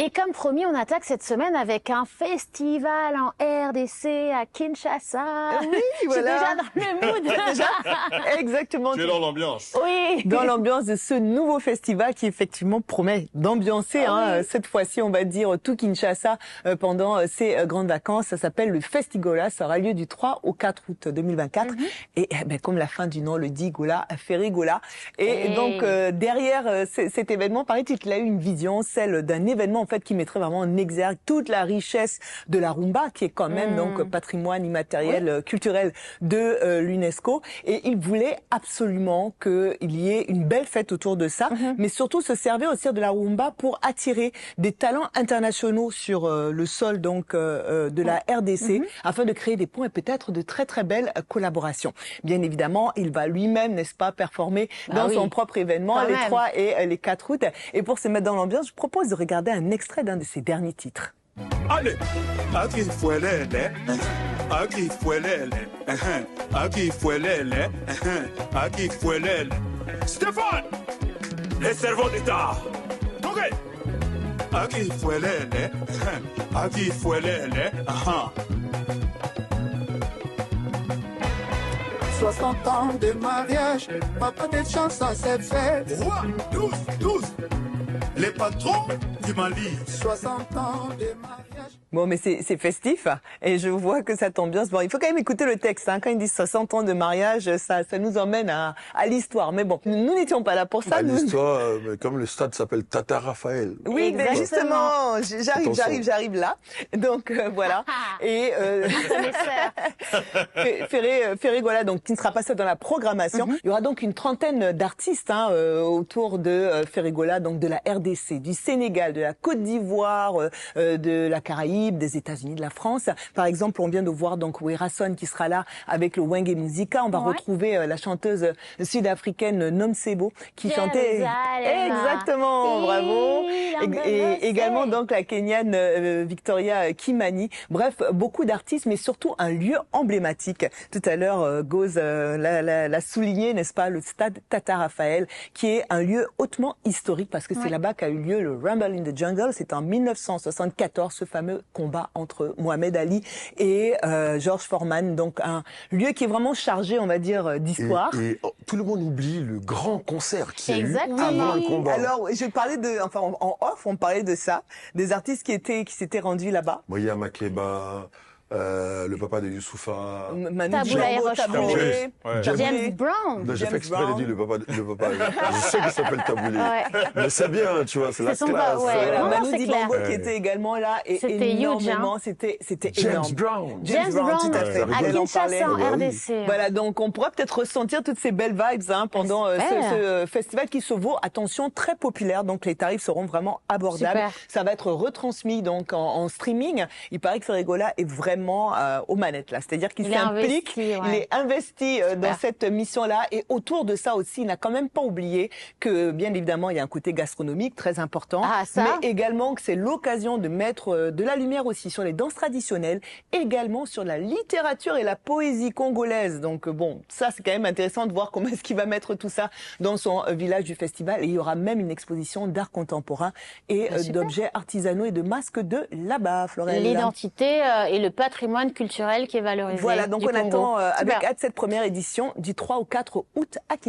Et comme promis, on attaque cette semaine avec un festival en RDC à Kinshasa. Oui, voilà. Je suis déjà dans le mood. Déjà, exactement. Tu es dans l'ambiance. Oui. Dans l'ambiance de ce nouveau festival qui effectivement promet d'ambiancer, Oui. cette fois-ci, on va dire, tout Kinshasa pendant ces grandes vacances. Ça s'appelle le Festigola. Ça aura lieu du 3 au 4 août 2024. Et comme la fin du nom le dit, Gola, Ferigola. Et donc, derrière cet événement, paraît-il qu'il a eu une vision, celle d'un événement en fait qui mettrait vraiment en exergue toute la richesse de la rumba, qui est quand même donc patrimoine immatériel culturel de l'UNESCO. Et il voulait absolument qu'il y ait une belle fête autour de ça, mais surtout se servir aussi de la rumba pour attirer des talents internationaux sur le sol donc de la RDC, afin de créer des ponts et peut-être de très très belles collaborations. Bien évidemment, il va lui-même, n'est-ce pas, performer dans son propre événement les 3 et les 4 août. Et pour se mettre dans l'ambiance, je propose de regarder un extrait d'un de ses derniers titres. Allez, aquí fuelele, aquí fuelele, aquí fuelele, aquí fuelele. Stéphane, les cerveaux d'État. Ok. Aquí fuelele, aquí fuelele, 60 ans de mariage, papa de chance, ça s'est fait. Roi, 12, les patrons du Mali. 60 ans de mariage. Bon, mais c'est festif et je vois que cette ambiance. Bon, il faut quand même écouter le texte. Quand ils disent 60 ans de mariage, ça nous emmène à l'histoire. Mais bon, nous n'étions pas là pour ça. L'histoire, comme le stade s'appelle Tata Raphaël. Oui, ben justement, j'arrive là. Donc voilà. Et Ferigola, donc qui ne sera pas seul dans la programmation. Il y aura donc une trentaine d'artistes autour de Ferigola, donc de la RDC, du Sénégal, de la Côte d'Ivoire, de la Caraïbe, des États-Unis, de la France. Par exemple, on vient de voir donc Werason qui sera là avec le Wenge Musica. On va retrouver la chanteuse sud-africaine Nomsebo qui chantait exactement, bravo. Et également donc la Kenyane Victoria Kimani. Bref, beaucoup d'artistes, mais surtout un lieu emblématique. Tout à l'heure, Goz l'a souligné, n'est-ce pas, le stade Tata Raphaël, qui est un lieu hautement historique parce que c'est là-bas qu'a eu lieu le Rumble in the Jungle. C'est en 1974, ce fameux combat entre Mohamed Ali et George Foreman. Donc un lieu qui est vraiment chargé, on va dire, d'histoire. Et tout le monde oublie le grand concert qu'il y a eu avant le combat. Alors, je parlais en off, on parlait de ça, des artistes qui s'étaient rendus là-bas. Moya Makeba, le papa de Youssoufa, Taboulaï Rochefort, James Brown. J'ai fait exprès de dire le papa. Je sais qu'il s'appelle Taboulé. Mais c'est bien, tu vois, c'est la classe. Manu Dibango qui était également là. Et c'était énormément, huge, c'était James énorme. Brown, tout à fait. À Kinshasa, en RDC. Voilà, donc on pourra peut-être ressentir toutes ces belles vibes pendant ce festival qui se vaut, attention, très populaire. Donc les tarifs seront vraiment abordables. Super. Ça va être retransmis donc en streaming. Il paraît que Ferigola est vraiment aux manettes là, c'est-à-dire qu'il s'implique, il est investi dans cette mission-là, et autour de ça aussi, il n'a quand même pas oublié que bien évidemment il y a un côté gastronomique très important, mais également que c'est l'occasion de mettre de la lumière aussi sur les danses traditionnelles, également sur la littérature et la poésie congolaise. Donc bon, ça c'est quand même intéressant de voir comment est-ce qu'il va mettre tout ça dans son village du festival, et il y aura même une exposition d'art contemporain et d'objets artisanaux et de masques de là-bas, Florelle. L'identité et le patrimoine culturel qui est valorisé. Voilà, donc on attend avec hâte cette première édition du 3 au 4 août à Kinshasa.